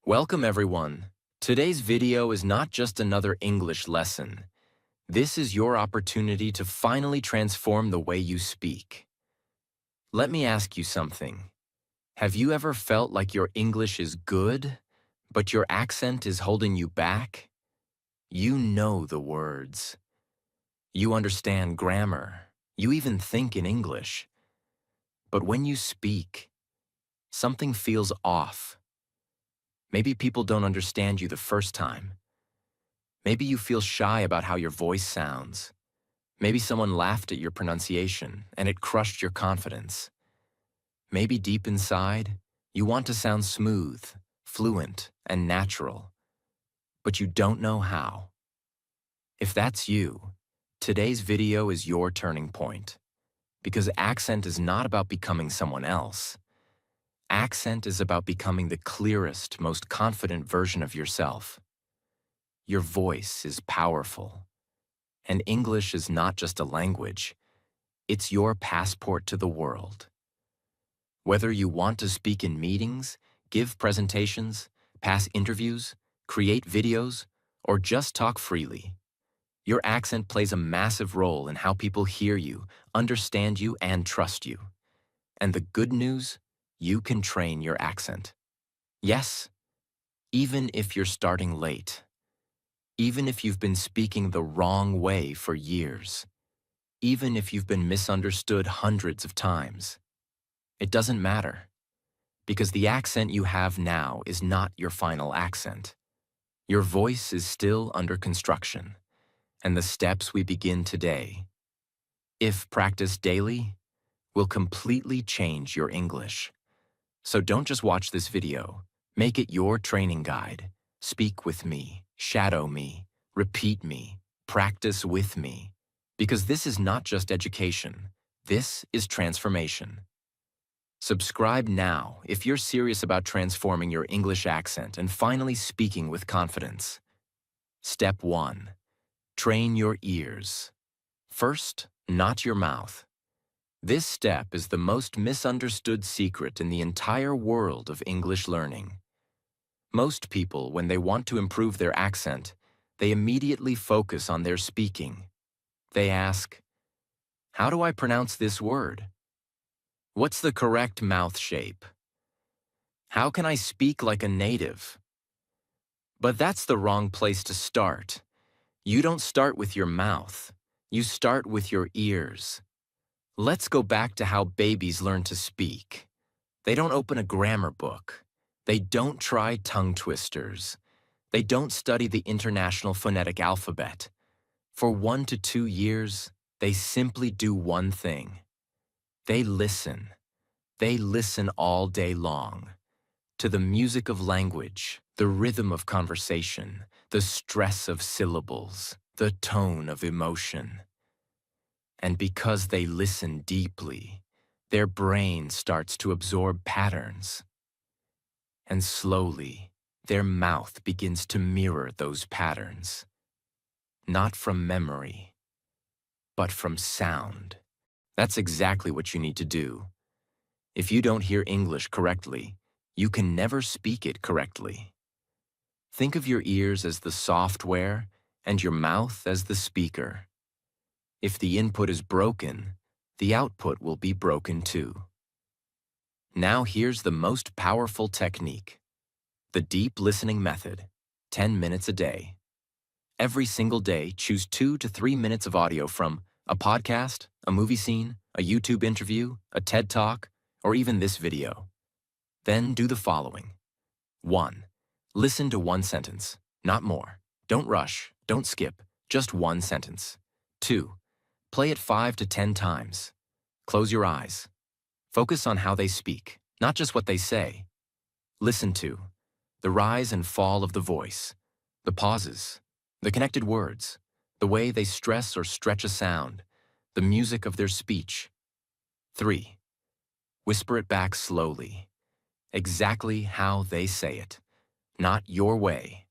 Welcome everyone. Today's video is not just another English lesson. This is your opportunity to finally transform the way you speak. Let me ask you something. Have you ever felt like your English is good, but your accent is holding you back? You know the words. You understand grammar. You even think in English. But when you speak, something feels off. Maybe people don't understand you the first time. Maybe you feel shy about how your voice sounds. Maybe someone laughed at your pronunciation and it crushed your confidence. Maybe deep inside, you want to sound smooth, fluent, and natural, but you don't know how. If that's you, today's video is your turning point. Because accent is not about becoming someone else. Accent is about becoming the clearest, most confident version of yourself. Your voice is powerful. And English is not just a language, it's your passport to the world. Whether you want to speak in meetings, give presentations, pass interviews, create videos, or just talk freely, your accent plays a massive role in how people hear you, understand you, and trust you. And the good news, you can train your accent. Yes, even if you're starting late. Even if you've been speaking the wrong way for years. Even if you've been misunderstood hundreds of times. It doesn't matter. Because the accent you have now is not your final accent. Your voice is still under construction. And the steps we begin today, if practiced daily, will completely change your English. So don't just watch this video. Make it your training guide. Speak with me, shadow me, repeat me, practice with me. Because this is not just education. This is transformation. Subscribe now if you're serious about transforming your English accent and finally speaking with confidence. Step 1. Train your ears. First, not your mouth. This step is the most misunderstood secret in the entire world of English learning. Most people, when they want to improve their accent, they immediately focus on their speaking. They ask, how do I pronounce this word? What's the correct mouth shape? How can I speak like a native? But that's the wrong place to start. You don't start with your mouth. You start with your ears. Let's go back to how babies learn to speak. They don't open a grammar book. They don't try tongue twisters. They don't study the International Phonetic Alphabet. For 1 to 2 years, they simply do one thing. They listen. They listen all day long. To the music of language, the rhythm of conversation, the stress of syllables, the tone of emotion. And because they listen deeply, their brain starts to absorb patterns. And slowly, their mouth begins to mirror those patterns. Not from memory, but from sound. That's exactly what you need to do. If you don't hear English correctly, you can never speak it correctly. Think of your ears as the software and your mouth as the speaker. If the input is broken, the output will be broken too. Now here's the most powerful technique. The deep listening method, 10 minutes a day. Every single day, choose 2 to 3 minutes of audio from a podcast, a movie scene, a YouTube interview, a TED Talk, or even this video. Then do the following. 1. Listen to one sentence, not more. Don't rush, don't skip, just one sentence. 2. Play it 5 to 10 times. Close your eyes. Focus on how they speak, not just what they say. Listen to the rise and fall of the voice, the pauses, the connected words, the way they stress or stretch a sound, the music of their speech. 3. Whisper it back slowly, exactly how they say it. Not your way,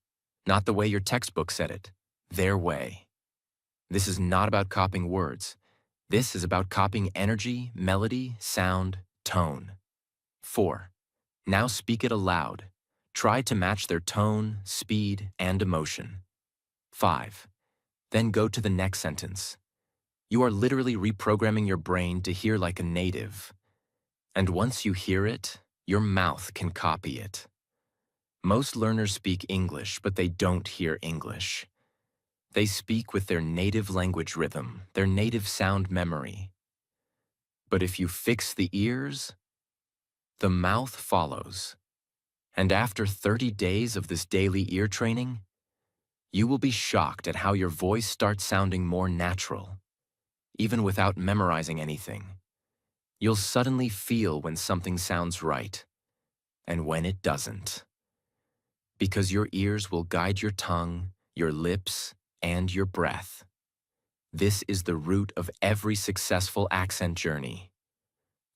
not the way your textbook said it, their way. This is not about copying words. This is about copying energy, melody, sound, tone. 4. Now speak it aloud. Try to match their tone, speed, and emotion. 5. Then go to the next sentence. You are literally reprogramming your brain to hear like a native. And once you hear it, your mouth can copy it. Most learners speak English, but they don't hear English. They speak with their native language rhythm, their native sound memory. But if you fix the ears, the mouth follows. And after 30 days of this daily ear training, you will be shocked at how your voice starts sounding more natural, even without memorizing anything. You'll suddenly feel when something sounds right, and when it doesn't. Because your ears will guide your tongue, your lips, and your breath. This is the root of every successful accent journey.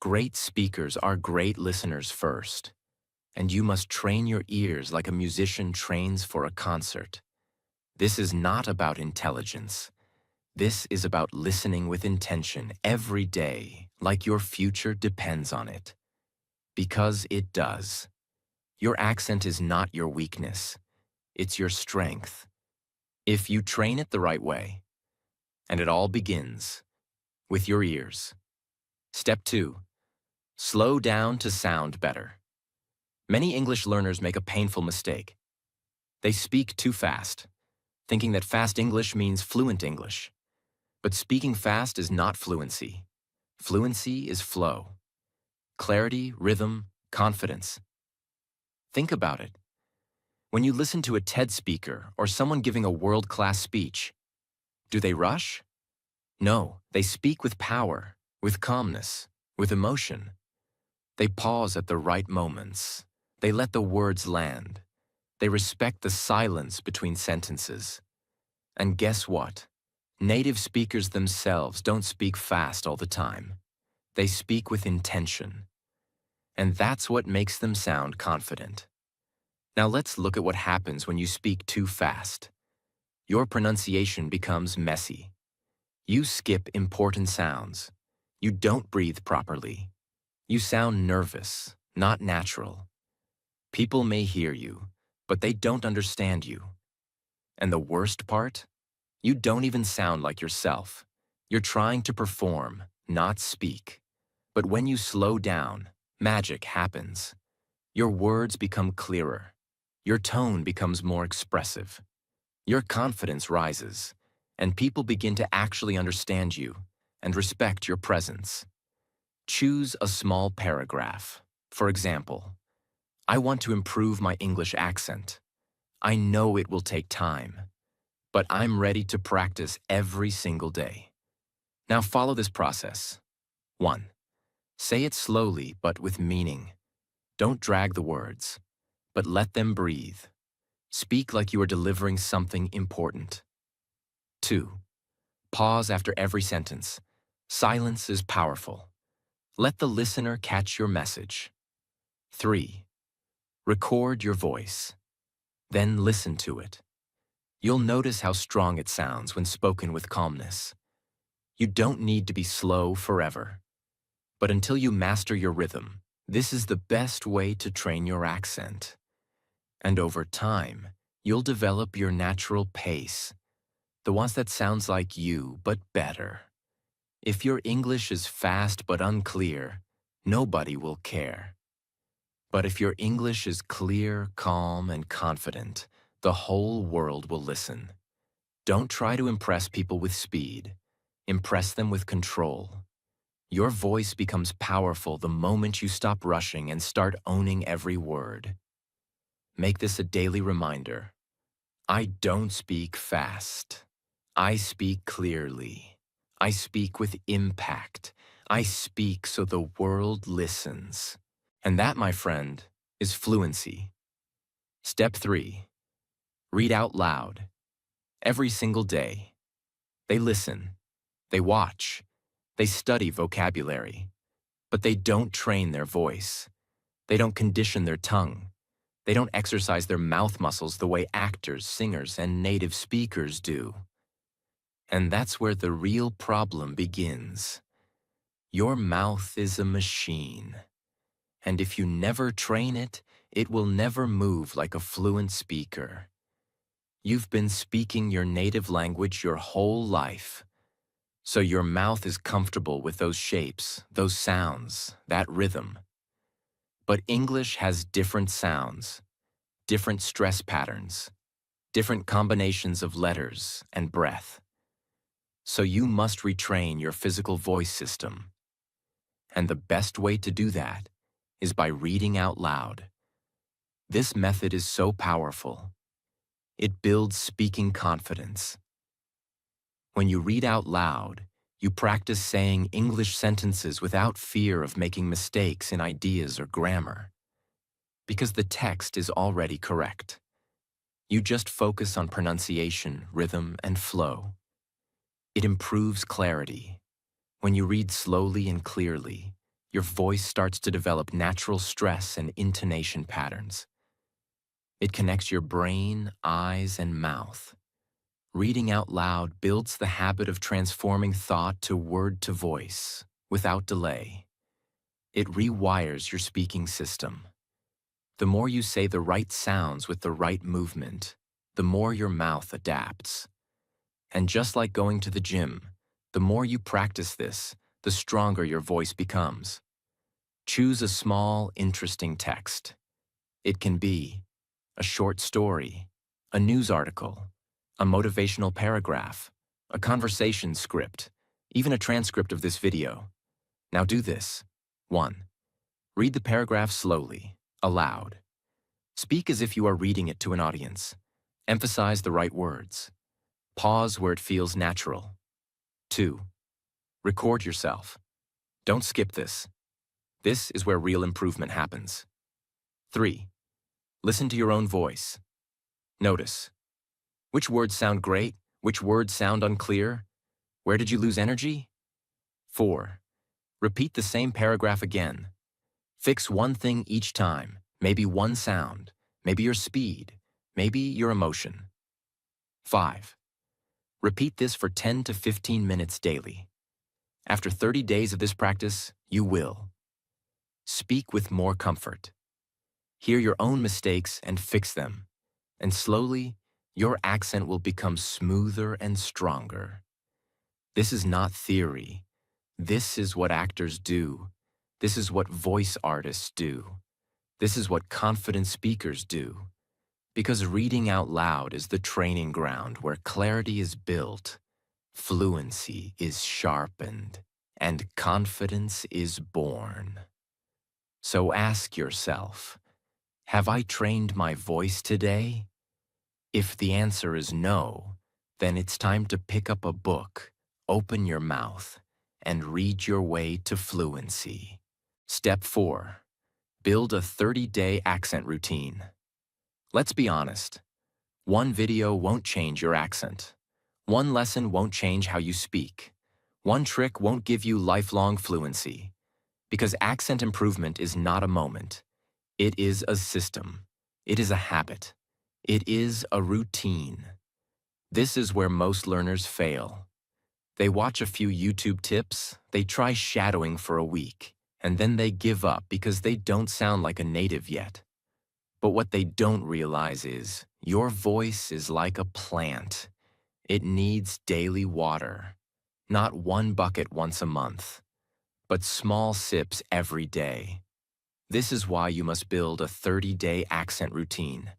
Great speakers are great listeners first, and you must train your ears like a musician trains for a concert. This is not about intelligence. This is about listening with intention every day, like your future depends on it. Because it does. Your accent is not your weakness. It's your strength. If you train it the right way. And it all begins with your ears. Step 2. Slow down to sound better. Many English learners make a painful mistake. They speak too fast, thinking that fast English means fluent English. But speaking fast is not fluency. Fluency is flow. Clarity, rhythm, confidence. Think about it. When you listen to a TED speaker or someone giving a world-class speech, do they rush? No, they speak with power, with calmness, with emotion. They pause at the right moments. They let the words land. They respect the silence between sentences. And guess what? Native speakers themselves don't speak fast all the time. They speak with intention. And that's what makes them sound confident. Now let's look at what happens when you speak too fast. Your pronunciation becomes messy. You skip important sounds. You don't breathe properly. You sound nervous, not natural. People may hear you, but they don't understand you. And the worst part? You don't even sound like yourself. You're trying to perform, not speak. But when you slow down, magic happens. Your words become clearer. Your tone becomes more expressive. Your confidence rises, and people begin to actually understand you and respect your presence. Choose a small paragraph. For example, I want to improve my English accent. I know it will take time, but I'm ready to practice every single day. Now follow this process. 1. Say it slowly but with meaning. Don't drag the words, but let them breathe. Speak like you are delivering something important. 2. Pause after every sentence. Silence is powerful. Let the listener catch your message. 3. Record your voice. Then listen to it. You'll notice how strong it sounds when spoken with calmness. You don't need to be slow forever. But until you master your rhythm, this is the best way to train your accent. And over time, you'll develop your natural pace, the ones that sounds like you, but better. If your English is fast but unclear, nobody will care. But if your English is clear, calm, and confident, the whole world will listen. Don't try to impress people with speed. Impress them with control. Your voice becomes powerful the moment you stop rushing and start owning every word. Make this a daily reminder. I don't speak fast. I speak clearly. I speak with impact. I speak so the world listens. And that, my friend, is fluency. Step 3. Read out loud. Every single day. They listen. They watch. They study vocabulary. But they don't train their voice. They don't condition their tongue. They don't exercise their mouth muscles the way actors, singers, and native speakers do. And that's where the real problem begins. Your mouth is a machine. And if you never train it, it will never move like a fluent speaker. You've been speaking your native language your whole life, so your mouth is comfortable with those shapes, those sounds, that rhythm. But English has different sounds, different stress patterns, different combinations of letters and breath. So you must retrain your physical voice system. And the best way to do that is by reading out loud. This method is so powerful. It builds speaking confidence. When you read out loud, you practice saying English sentences without fear of making mistakes in ideas or grammar, because the text is already correct. You just focus on pronunciation, rhythm, and flow. It improves clarity. When you read slowly and clearly, your voice starts to develop natural stress and intonation patterns. It connects your brain, eyes, and mouth. Reading out loud builds the habit of transforming thought to word to voice, without delay. It rewires your speaking system. The more you say the right sounds with the right movement, the more your mouth adapts. And just like going to the gym, the more you practice this, the stronger your voice becomes. Choose a small, interesting text. It can be a short story, a news article, a motivational paragraph, a conversation script, even a transcript of this video. Now do this. 1. Read the paragraph slowly, aloud. Speak as if you are reading it to an audience. Emphasize the right words. Pause where it feels natural. 2. Record yourself. Don't skip this. This is where real improvement happens. 3. Listen to your own voice. Notice. Which words sound great? Which words sound unclear? Where did you lose energy? 4. Repeat the same paragraph again. Fix one thing each time, maybe one sound, maybe your speed, maybe your emotion. 5. Repeat this for 10 to 15 minutes daily. After 30 days of this practice, you will speak with more comfort. Hear your own mistakes and fix them. And slowly, your accent will become smoother and stronger. This is not theory. This is what actors do. This is what voice artists do. This is what confident speakers do. Because reading out loud is the training ground where clarity is built, fluency is sharpened, and confidence is born. So ask yourself, have I trained my voice today? If the answer is no, then it's time to pick up a book, open your mouth, and read your way to fluency. Step 4. Build a 30-day accent routine. Let's be honest. One video won't change your accent. One lesson won't change how you speak. One trick won't give you lifelong fluency. Because accent improvement is not a moment. It is a system. It is a habit. It is a routine. This is where most learners fail. They watch a few YouTube tips, they try shadowing for a week, and then they give up because they don't sound like a native yet. But what they don't realize is, your voice is like a plant. It needs daily water. Not one bucket once a month, but small sips every day. This is why you must build a 30-day accent routine.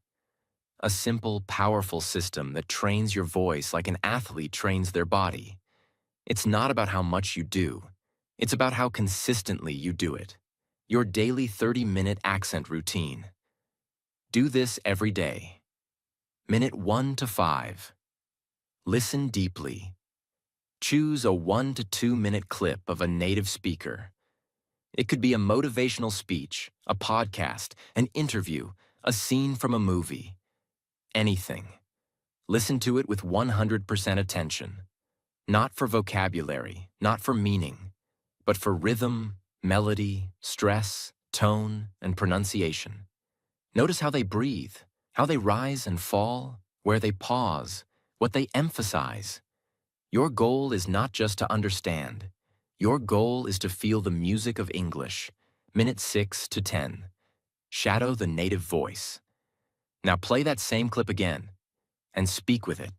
A simple, powerful system that trains your voice like an athlete trains their body. It's not about how much you do. It's about how consistently you do it. Your daily 30-minute accent routine. Do this every day. Minute 1 to 5. Listen deeply. Choose a 1 to 2 minute clip of a native speaker. It could be a motivational speech, a podcast, an interview, a scene from a movie. Anything. Listen to it with 100% attention. Not for vocabulary, not for meaning, but for rhythm, melody, stress, tone, and pronunciation. Notice how they breathe, how they rise and fall, where they pause, what they emphasize. Your goal is not just to understand. Your goal is to feel the music of English, minute 6 to 10. Shadow the native voice. Now play that same clip again and speak with it.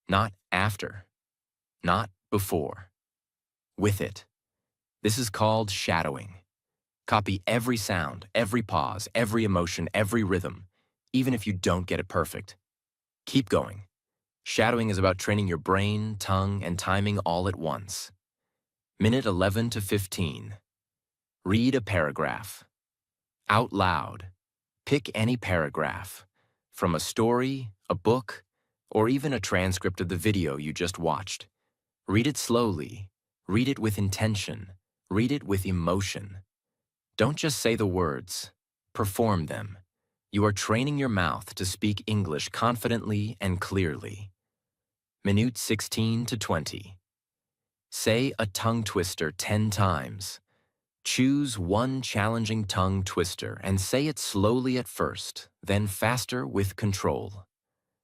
Not after, not before. With it. This is called shadowing. Copy every sound, every pause, every emotion, every rhythm, even if you don't get it perfect. Keep going. Shadowing is about training your brain, tongue, and timing all at once. Minute 11 to 15. Read a paragraph. Out loud. Pick any paragraph. From a story, a book, or even a transcript of the video you just watched. Read it slowly. Read it with intention. Read it with emotion. Don't just say the words. Perform them. You are training your mouth to speak English confidently and clearly. Minute 16 to 20. Say a tongue twister 10 times. Choose one challenging tongue twister and say it slowly at first, then faster with control.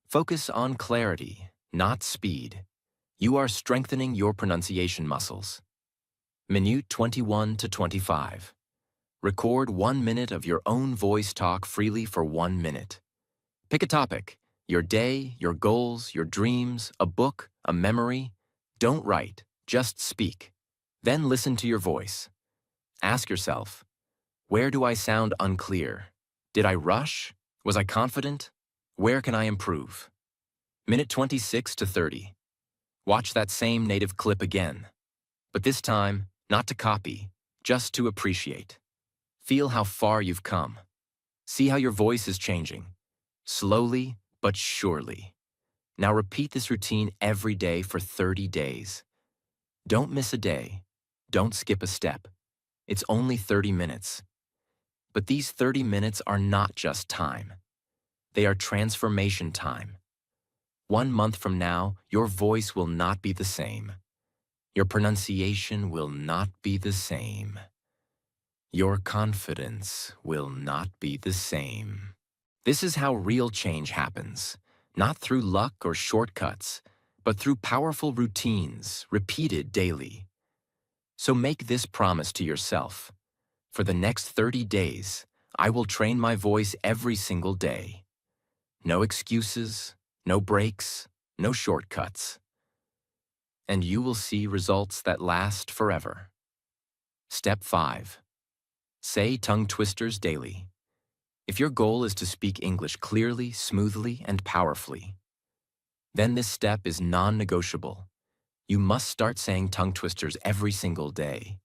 Focus on clarity, not speed. You are strengthening your pronunciation muscles. Minute 21 to 25. Record 1 minute of your own voice talk freely for 1 minute. Pick a topic, your day, your goals, your dreams, a book, a memory. Don't write, just speak. Then listen to your voice. Ask yourself, where do I sound unclear? Did I rush? Was I confident? Where can I improve? Minute 26 to 30. Watch that same native clip again. But this time, not to copy, just to appreciate. Feel how far you've come. See how your voice is changing. Slowly but surely. Now repeat this routine every day for 30 days. Don't miss a day. Don't skip a step. It's only 30 minutes. But these 30 minutes are not just time. They are transformation time. 1 month from now, your voice will not be the same. Your pronunciation will not be the same. Your confidence will not be the same. This is how real change happens, not through luck or shortcuts, but through powerful routines repeated daily. So make this promise to yourself. For the next 30 days, I will train my voice every single day. No excuses, no breaks, no shortcuts. And you will see results that last forever. Step 5. Say tongue twisters daily. If your goal is to speak English clearly, smoothly, and powerfully, then this step is non-negotiable. You must start saying tongue twisters every single day.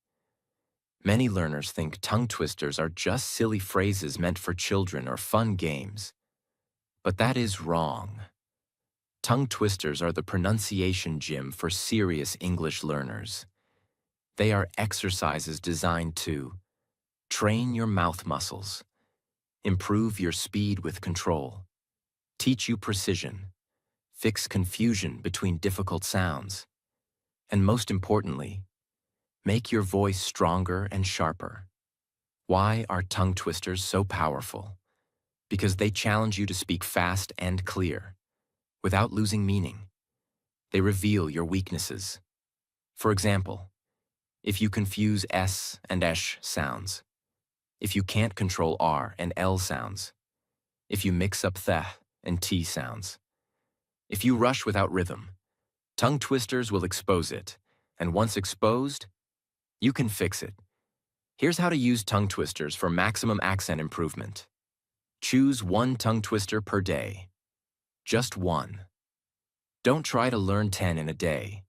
Many learners think tongue twisters are just silly phrases meant for children or fun games. But that is wrong. Tongue twisters are the pronunciation gym for serious English learners. They are exercises designed to train your mouth muscles, improve your speed with control, teach you precision, fix confusion between difficult sounds, and most importantly, make your voice stronger and sharper. Why are tongue twisters so powerful? Because they challenge you to speak fast and clear, without losing meaning. They reveal your weaknesses. For example, if you confuse S and ESH sounds, if you can't control R and L sounds, if you mix up th and T sounds, if you rush without rhythm, tongue twisters will expose it, and once exposed, you can fix it. Here's how to use tongue twisters for maximum accent improvement. Choose one tongue twister per day. Just one. Don't try to learn 10 in a day.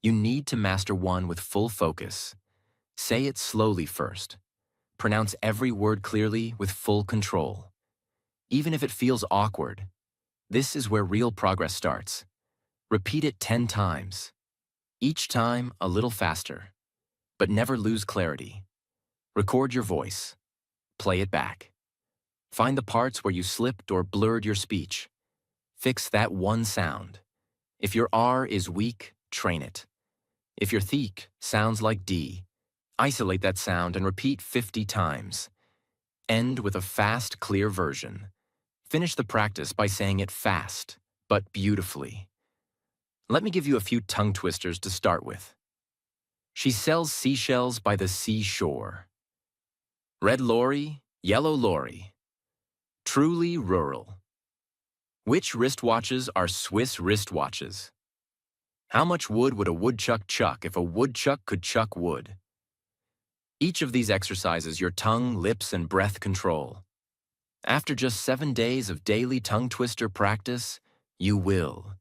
You need to master one with full focus. Say it slowly first. Pronounce every word clearly with full control. Even if it feels awkward, this is where real progress starts. Repeat it 10 times. Each time a little faster, but never lose clarity. Record your voice. Play it back. Find the parts where you slipped or blurred your speech. Fix that one sound. If your R is weak, train it. If your theek sounds like D, isolate that sound and repeat 50 times. End with a fast, clear version. Finish the practice by saying it fast, but beautifully. Let me give you a few tongue twisters to start with. She sells seashells by the seashore. Red lorry, Yellow lorry. Truly rural. Which wristwatches are Swiss wristwatches? How much wood would a woodchuck chuck if a woodchuck could chuck wood? Each of these exercises your tongue, lips, and breath control. After just 7 days of daily tongue twister practice, you will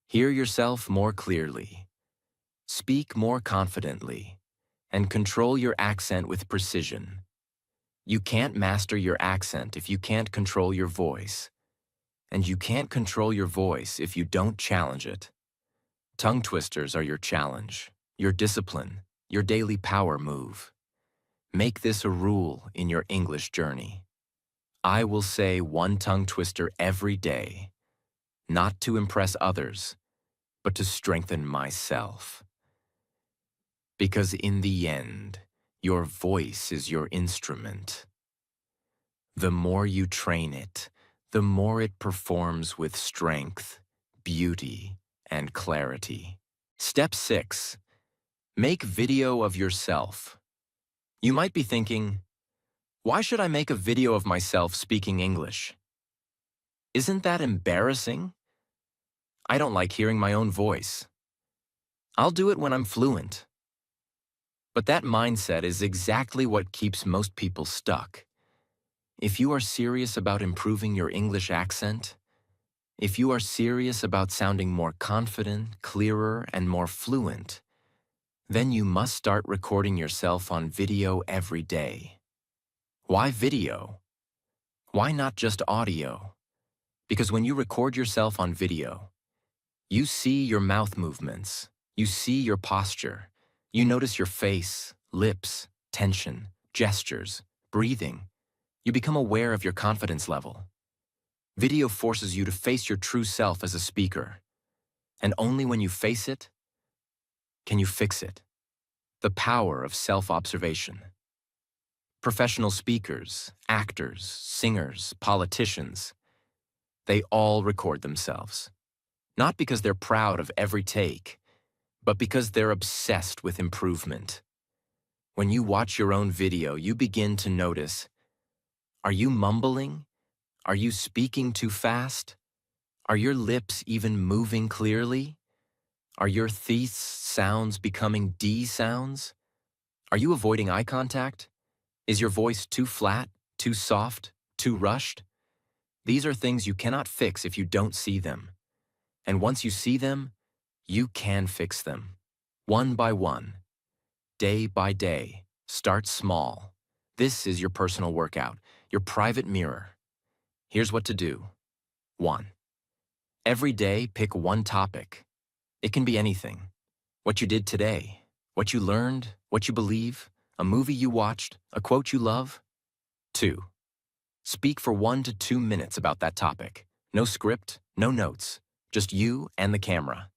hear yourself more clearly, speak more confidently, and control your accent with precision. You can't master your accent if you can't control your voice. And you can't control your voice if you don't challenge it. Tongue twisters are your challenge, your discipline, your daily power move. Make this a rule in your English journey. I will say one tongue twister every day, not to impress others, but to strengthen myself. Because in the end, your voice is your instrument. The more you train it, the more it performs with strength, beauty, and clarity. Step 6. Make video of yourself. You might be thinking, why should I make a video of myself speaking English? Isn't that embarrassing? I don't like hearing my own voice. I'll do it when I'm fluent. But that mindset is exactly what keeps most people stuck. If you are serious about improving your English accent, if you are serious about sounding more confident, clearer, and more fluent, then you must start recording yourself on video every day. Why video? Why not just audio? Because when you record yourself on video, you see your mouth movements, you see your posture, you notice your face, lips, tension, gestures, breathing. You become aware of your confidence level. Video forces you to face your true self as a speaker, and only when you face it can you fix it. The power of self-observation. Professional speakers, actors, singers, politicians, they all record themselves. Not because they're proud of every take, but because they're obsessed with improvement. When you watch your own video, you begin to notice, are you mumbling? Are you speaking too fast? Are your lips even moving clearly? Are your th sounds becoming d sounds? Are you avoiding eye contact? Is your voice too flat, too soft, too rushed? These are things you cannot fix if you don't see them. And once you see them, you can fix them. One by one, day by day, start small. This is your personal workout, your private mirror. Here's what to do. 1. Every day, pick one topic. It can be anything. What you did today, what you learned, what you believe, a movie you watched, a quote you love. 2. Speak for 1 to 2 minutes about that topic. No script, no notes, just you and the camera.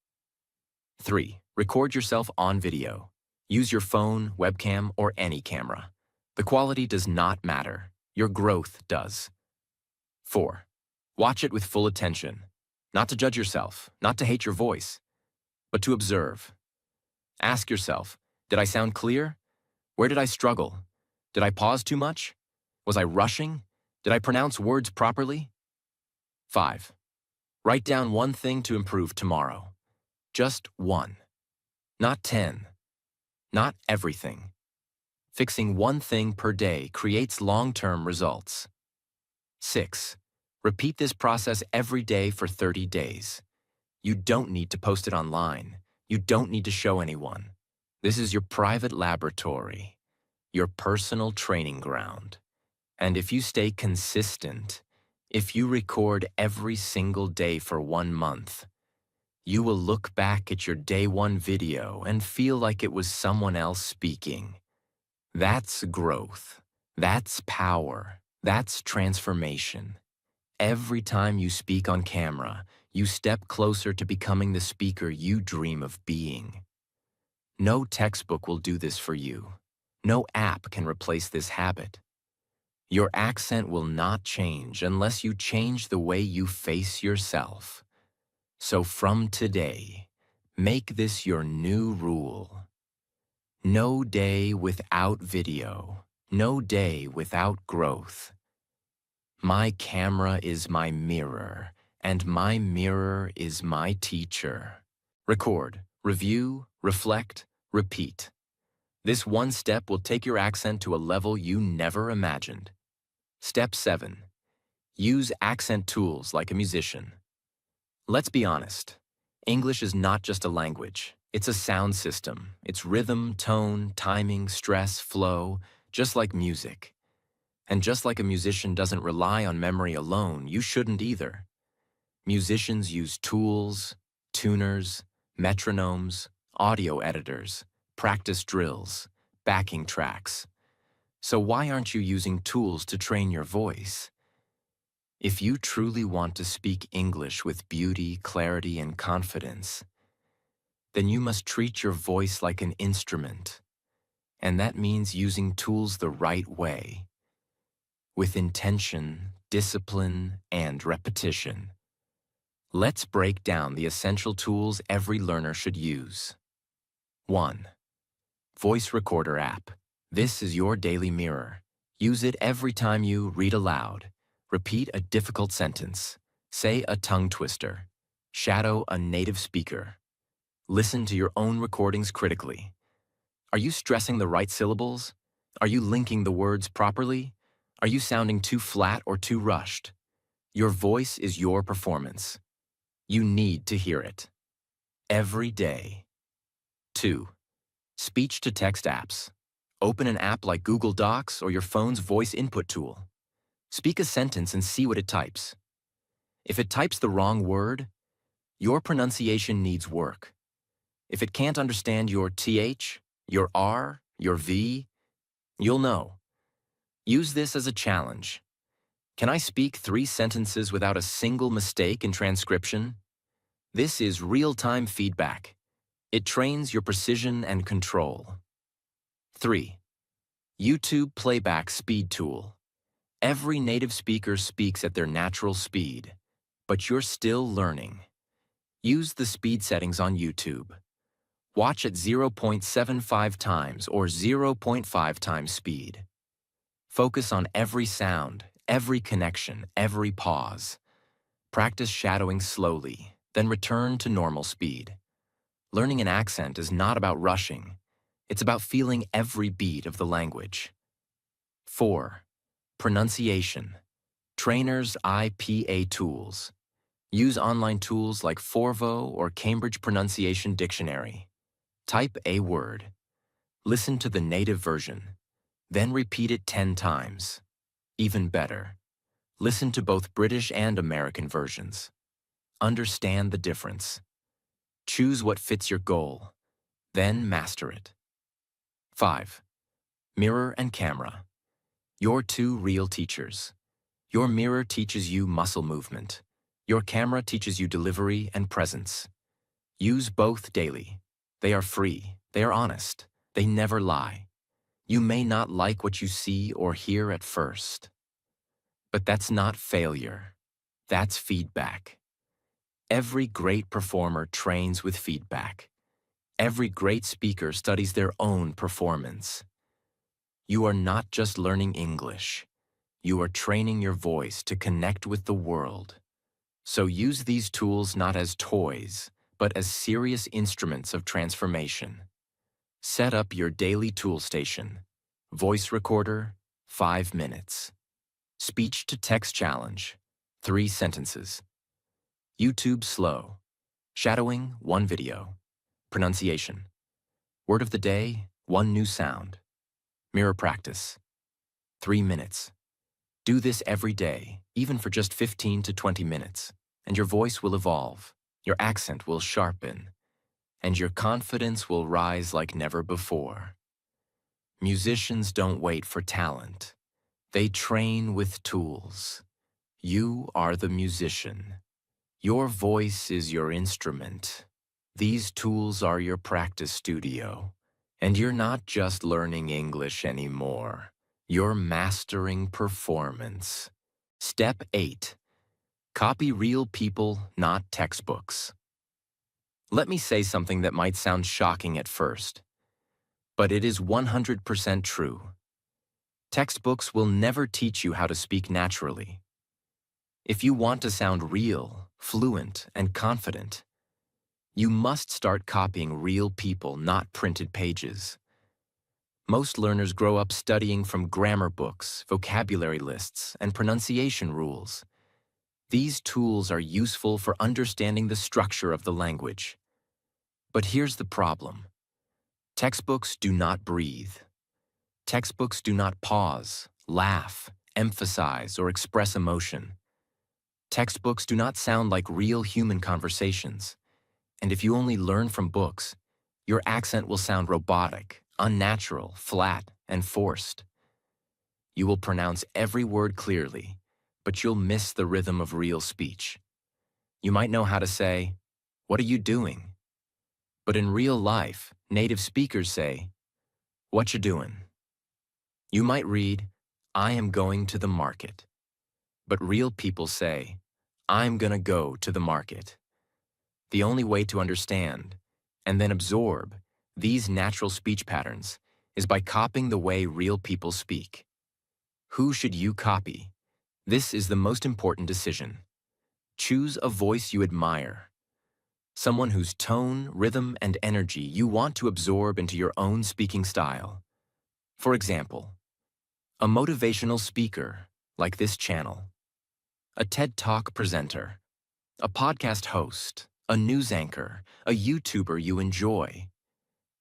3. Record yourself on video. Use your phone, webcam, or any camera. The quality does not matter. Your growth does. 4. Watch it with full attention. Not to judge yourself, not to hate your voice, but to observe. Ask yourself, did I sound clear? Where did I struggle? Did I pause too much? Was I rushing? Did I pronounce words properly? 5. Write down one thing to improve tomorrow. Just one. Not 10. Not everything. Fixing one thing per day creates long-term results. 6. Repeat this process every day for 30 days. You don't need to post it online. You don't need to show anyone. This is your private laboratory, your personal training ground. And if you stay consistent, if you record every single day for 1 month, you will look back at your day 1 video and feel like it was someone else speaking. That's growth. That's power. That's transformation. Every time you speak on camera, you step closer to becoming the speaker you dream of being. No textbook will do this for you. No app can replace this habit. Your accent will not change unless you change the way you face yourself. So from today, make this your new rule. No day without video. No day without growth. My camera is my mirror, and my mirror is my teacher. Record, review, reflect, repeat. This one step will take your accent to a level you never imagined. Step 7. Use accent tools like a musician. Let's be honest. English is not just a language. It's a sound system. It's rhythm, tone, timing, stress, flow, just like music. And just like a musician doesn't rely on memory alone, you shouldn't either. Musicians use tools, tuners, metronomes, audio editors, practice drills, backing tracks. So why aren't you using tools to train your voice? If you truly want to speak English with beauty, clarity, and confidence, then you must treat your voice like an instrument. And that means using tools the right way, with intention, discipline, and repetition. Let's break down the essential tools every learner should use. 1. Voice Recorder app. This is your daily mirror. Use it every time you read aloud, repeat a difficult sentence, say a tongue twister, shadow a native speaker. Listen to your own recordings critically. Are you stressing the right syllables? Are you linking the words properly? Are you sounding too flat or too rushed? Your voice is your performance. You need to hear it. Every day. 2. Speech-to-text apps. Open an app like Google Docs or your phone's voice input tool. Speak a sentence and see what it types. If it types the wrong word, your pronunciation needs work. If it can't understand your TH, your R, your V, you'll know. Use this as a challenge. Can I speak 3 sentences without a single mistake in transcription? This is real-time feedback. It trains your precision and control. 3. YouTube Playback Speed Tool. Every native speaker speaks at their natural speed, but you're still learning. Use the speed settings on YouTube. Watch at 0.75 times or 0.5 times speed. Focus on every sound, every connection, every pause. Practice shadowing slowly, then return to normal speed. Learning an accent is not about rushing. It's about feeling every beat of the language. 4. Pronunciation. Trainers IPA tools. Use online tools like Forvo or Cambridge Pronunciation Dictionary. Type a word. Listen to the native version. Then repeat it 10 times. Even better, listen to both British and American versions. Understand the difference. Choose what fits your goal. Then master it. 5. Mirror and camera. Your 2 real teachers. Your mirror teaches you muscle movement. Your camera teaches you delivery and presence. Use both daily. They are free. They are honest. They never lie. You may not like what you see or hear at first. But that's not failure. That's feedback. Every great performer trains with feedback. Every great speaker studies their own performance. You are not just learning English. You are training your voice to connect with the world. So use these tools not as toys, but as serious instruments of transformation. Set up your daily tool station. Voice recorder, 5 minutes. Speech-to-text challenge, 3 sentences. YouTube slow. Shadowing, 1 video. Pronunciation. Word of the day, 1 new sound. Mirror practice, 3 minutes. Do this every day, even for just 15 to 20 minutes, and your voice will evolve, your accent will sharpen, and your confidence will rise like never before. Musicians don't wait for talent. They train with tools. You are the musician. Your voice is your instrument. These tools are your practice studio. And you're not just learning English anymore. You're mastering performance. Step 8. Copy real people, not textbooks. Let me say something that might sound shocking at first, but it is 100% true. Textbooks will never teach you how to speak naturally. If you want to sound real, fluent, and confident, you must start copying real people, not printed pages. Most learners grow up studying from grammar books, vocabulary lists, and pronunciation rules. These tools are useful for understanding the structure of the language. But here's the problem. Textbooks do not breathe. Textbooks do not pause, laugh, emphasize, or express emotion. Textbooks do not sound like real human conversations. And if you only learn from books, your accent will sound robotic, unnatural, flat, and forced. You will pronounce every word clearly, but you'll miss the rhythm of real speech. You might know how to say, "What are you doing?" But in real life, native speakers say, "What you doing?" You might read, "I am going to the market." But real people say, "I'm gonna go to the market." The only way to understand, and then absorb, these natural speech patterns is by copying the way real people speak. Who should you copy? This is the most important decision. Choose a voice you admire. Someone whose tone, rhythm, and energy you want to absorb into your own speaking style. For example, a motivational speaker, like this channel, a TED Talk presenter, a podcast host, a news anchor, a YouTuber you enjoy,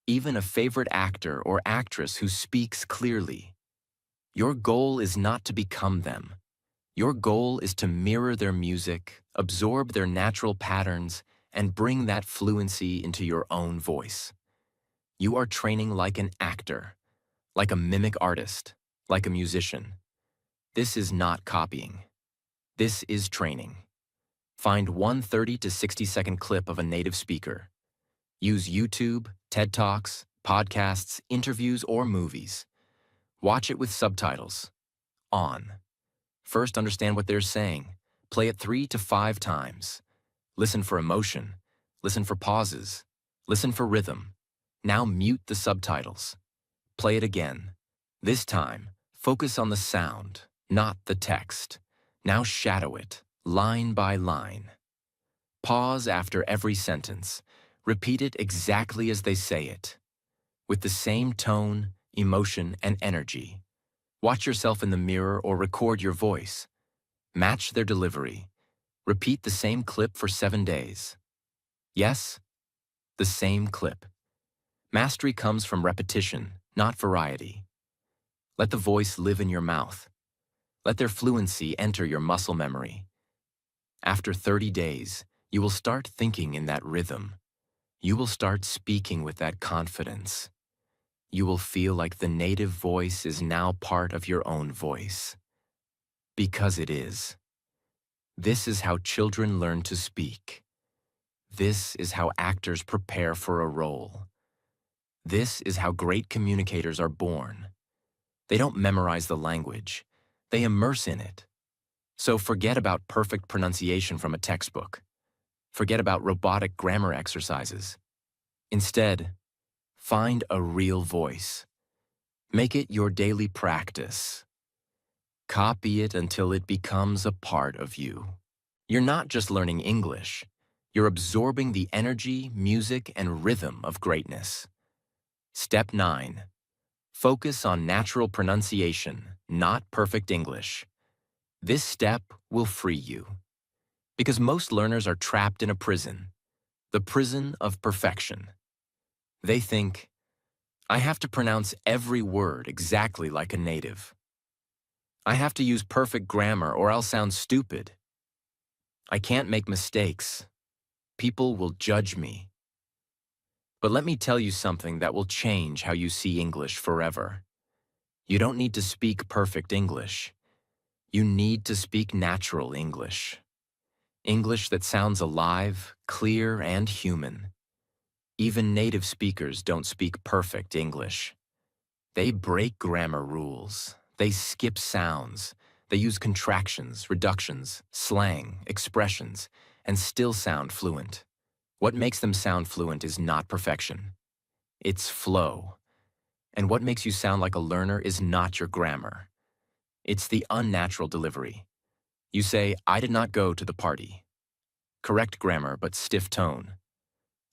even a favorite actor or actress who speaks clearly. Your goal is not to become them. Your goal is to mirror their music, absorb their natural patterns, and bring that fluency into your own voice. You are training like an actor, like a mimic artist, like a musician. This is not copying. This is training. Find one 30 to 60-second clip of a native speaker. Use YouTube, TED Talks, podcasts, interviews, or movies. Watch it with subtitles. On. First, understand what they're saying. Play it 3 to 5 times. Listen for emotion. Listen for pauses. Listen for rhythm. Now mute the subtitles. Play it again. This time, focus on the sound, not the text. Now shadow it, line by line. Pause after every sentence. Repeat it exactly as they say it, with the same tone, emotion, and energy. Watch yourself in the mirror or record your voice. Match their delivery. Repeat the same clip for 7 days. Yes, the same clip. Mastery comes from repetition, not variety. Let the voice live in your mouth. Let their fluency enter your muscle memory. After 30 days, you will start thinking in that rhythm. You will start speaking with that confidence. You will feel like the native voice is now part of your own voice. Because it is. This is how children learn to speak. This is how actors prepare for a role. This is how great communicators are born. They don't memorize the language. They immerse in it. So forget about perfect pronunciation from a textbook. Forget about robotic grammar exercises. Instead, find a real voice. Make it your daily practice. Copy it until it becomes a part of you. You're not just learning English. You're absorbing the energy, music, and rhythm of greatness. Step 9. Focus on natural pronunciation, not perfect English. This step will free you. Because most learners are trapped in a prison, the prison of perfection. They think, I have to pronounce every word exactly like a native. I have to use perfect grammar or I'll sound stupid. I can't make mistakes. People will judge me. But let me tell you something that will change how you see English forever. You don't need to speak perfect English. You need to speak natural English. English that sounds alive, clear, and human. Even native speakers don't speak perfect English. They break grammar rules. They skip sounds. They use contractions, reductions, slang, expressions, and still sound fluent. What makes them sound fluent is not perfection. It's flow. And what makes you sound like a learner is not your grammar. It's the unnatural delivery. You say, I did not go to the party. Correct grammar, but stiff tone.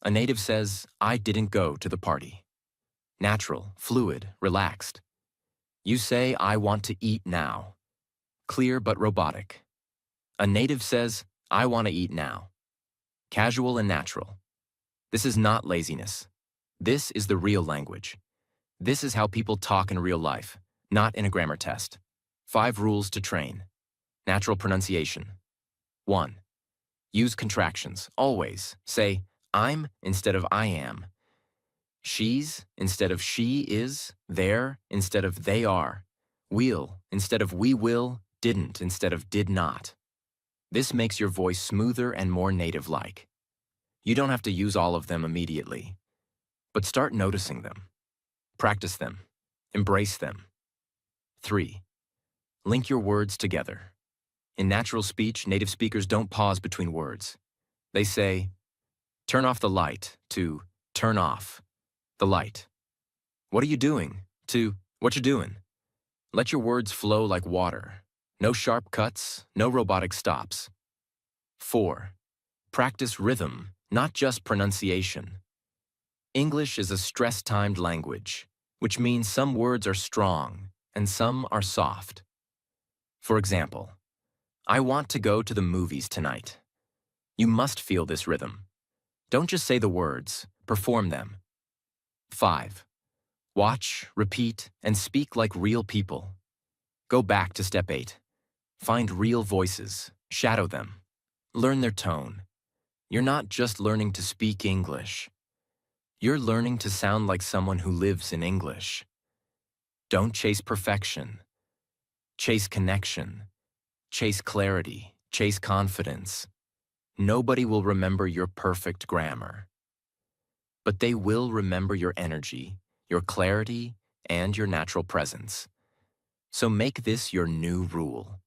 A native says, I didn't go to the party. Natural, fluid, relaxed. You say, I want to eat now. Clear but robotic. A native says, I want to eat now. Casual and natural. This is not laziness. This is the real language. This is how people talk in real life, not in a grammar test. 5 rules to train. Natural pronunciation. 1. Use contractions, always. Say, I'm instead of I am. She's instead of she is. There instead of they are. Will instead of we will. Didn't instead of did not. This makes your voice smoother and more native-like. You don't have to use all of them immediately, but start noticing them. Practice them. Embrace them. 3. Link your words together. In natural speech, native speakers don't pause between words. They say, turn off the light, to turn off the light. What are you doing? To what you doing? Let your words flow like water. No sharp cuts, no robotic stops. 4. Practice rhythm, not just pronunciation. English is a stress-timed language, which means some words are strong and some are soft. For example, I want to go to the movies tonight. You must feel this rhythm. Don't just say the words, perform them. 5. Watch, repeat, and speak like real people. Go back to step 8. Find real voices, shadow them, learn their tone. You're not just learning to speak English. You're learning to sound like someone who lives in English. Don't chase perfection. Chase connection. Chase clarity. Chase confidence. Nobody will remember your perfect grammar. But they will remember your energy, your clarity, and your natural presence. So make this your new rule.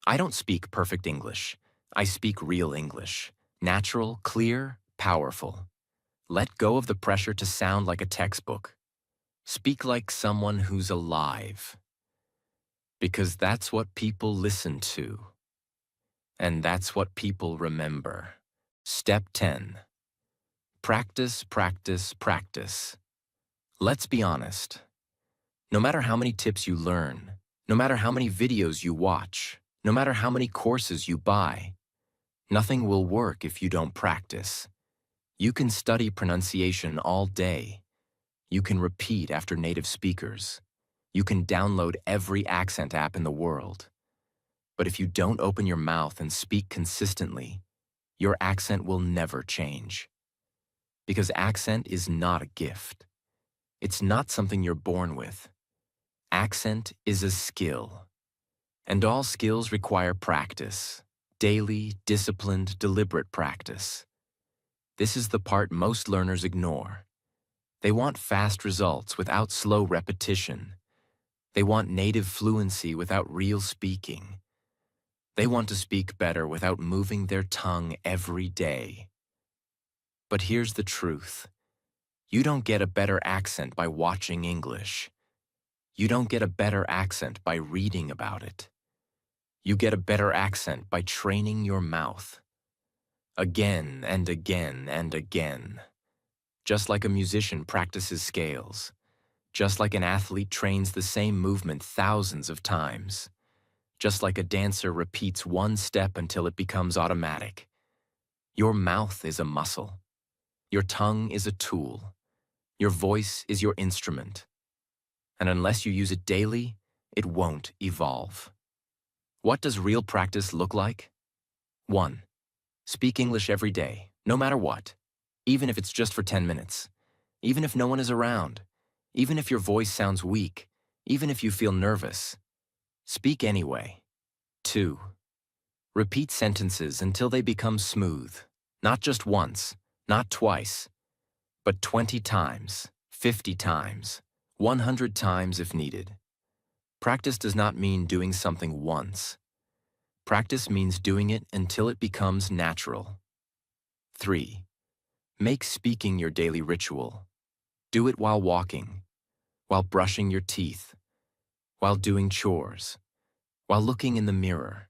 I don't speak perfect English. I speak real English. Natural, clear, powerful. Let go of the pressure to sound like a textbook. Speak like someone who's alive. Because that's what people listen to. And that's what people remember. Step 10. Practice, practice, practice. Let's be honest. No matter how many tips you learn, no matter how many videos you watch, no matter how many courses you buy, nothing will work if you don't practice. You can study pronunciation all day. You can repeat after native speakers. You can download every accent app in the world. But if you don't open your mouth and speak consistently, your accent will never change. Because accent is not a gift. It's not something you're born with. Accent is a skill. And all skills require practice. Daily, disciplined, deliberate practice. This is the part most learners ignore. They want fast results without slow repetition. They want native fluency without real speaking. They want to speak better without moving their tongue every day. But here's the truth. You don't get a better accent by watching English. You don't get a better accent by reading about it. You get a better accent by training your mouth. Again and again and again. Just like a musician practices scales. Just like an athlete trains the same movement thousands of times. Just like a dancer repeats one step until it becomes automatic. Your mouth is a muscle. Your tongue is a tool. Your voice is your instrument. And unless you use it daily, it won't evolve. What does real practice look like? 1. Speak English every day, no matter what. Even if it's just for 10 minutes. Even if no one is around. Even if your voice sounds weak. Even if you feel nervous. Speak anyway. 2. Repeat sentences until they become smooth. Not just once, not twice, but 20 times, 50 times, 100 times if needed. Practice does not mean doing something once. Practice means doing it until it becomes natural. 3. Make speaking your daily ritual. Do it while walking. while brushing your teeth, while doing chores, while looking in the mirror.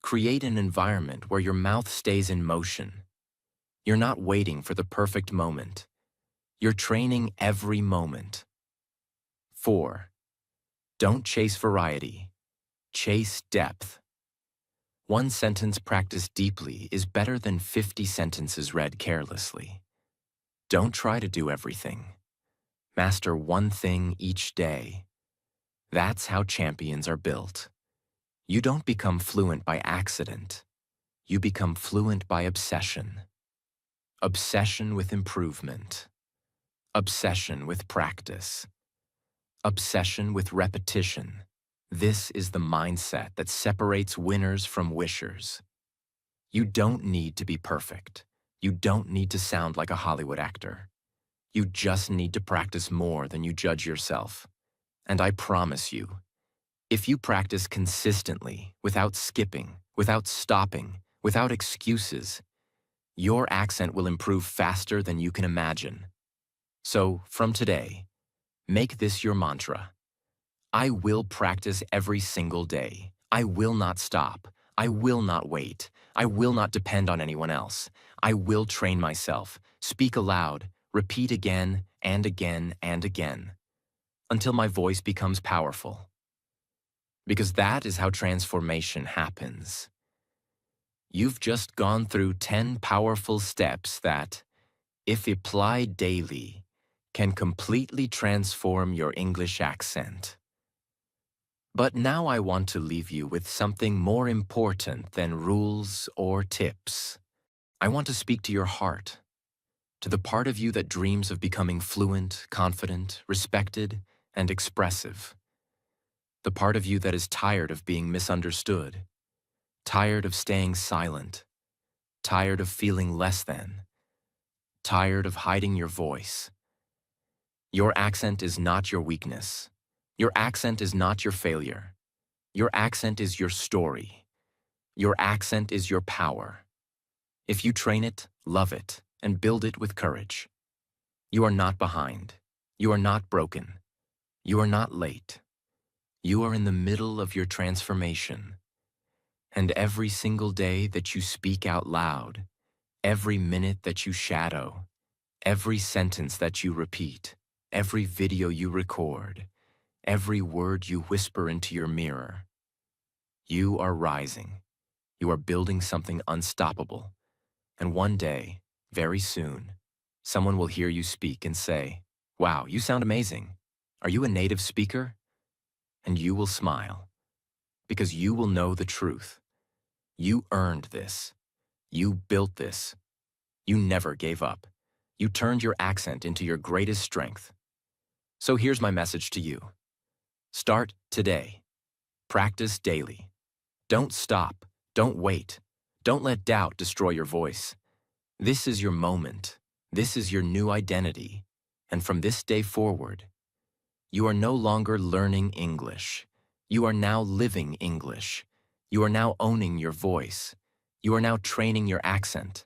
Create an environment where your mouth stays in motion. You're not waiting for the perfect moment. You're training every moment. 4. Don't chase variety. Chase depth. One sentence practiced deeply is better than 50 sentences read carelessly. Don't try to do everything. Master one thing each day. That's how champions are built. You don't become fluent by accident. You become fluent by obsession. Obsession with improvement. Obsession with practice. Obsession with repetition. This is the mindset that separates winners from wishers. You don't need to be perfect. You don't need to sound like a Hollywood actor. You just need to practice more than you judge yourself. And I promise you, if you practice consistently, without skipping, without stopping, without excuses, your accent will improve faster than you can imagine. So, from today, make this your mantra. I will practice every single day. I will not stop. I will not wait. I will not depend on anyone else. I will train myself, speak aloud, repeat again and again and again, until my voice becomes powerful. Because that is how transformation happens. You've just gone through 10 powerful steps that, if applied daily, can completely transform your English accent. But now I want to leave you with something more important than rules or tips. I want to speak to your heart, to the part of you that dreams of becoming fluent, confident, respected, and expressive. The part of you that is tired of being misunderstood, tired of staying silent, tired of feeling less than, tired of hiding your voice. Your accent is not your weakness. Your accent is not your failure. Your accent is your story. Your accent is your power. If you train it, love it, and build it with courage, you are not behind. You are not broken. You are not late. You are in the middle of your transformation. And every single day that you speak out loud, every minute that you shadow, every sentence that you repeat, every video you record, every word you whisper into your mirror, you are rising. You are building something unstoppable. And one day, very soon, someone will hear you speak and say, "Wow, you sound amazing. Are you a native speaker?" And you will smile, because you will know the truth. You earned this. You built this. You never gave up. You turned your accent into your greatest strength. So here's my message to you. Start today. Practice daily. Don't stop. Don't wait. Don't let doubt destroy your voice. This is your moment. This is your new identity. And from this day forward, you are no longer learning English. You are now living English. You are now owning your voice. You are now training your accent,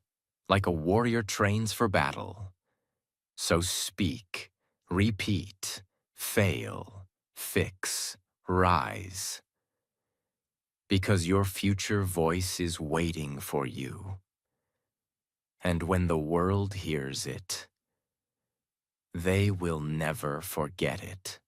like a warrior trains for battle. So speak, repeat, fail, fix, rise. Because your future voice is waiting for you. And when the world hears it, they will never forget it.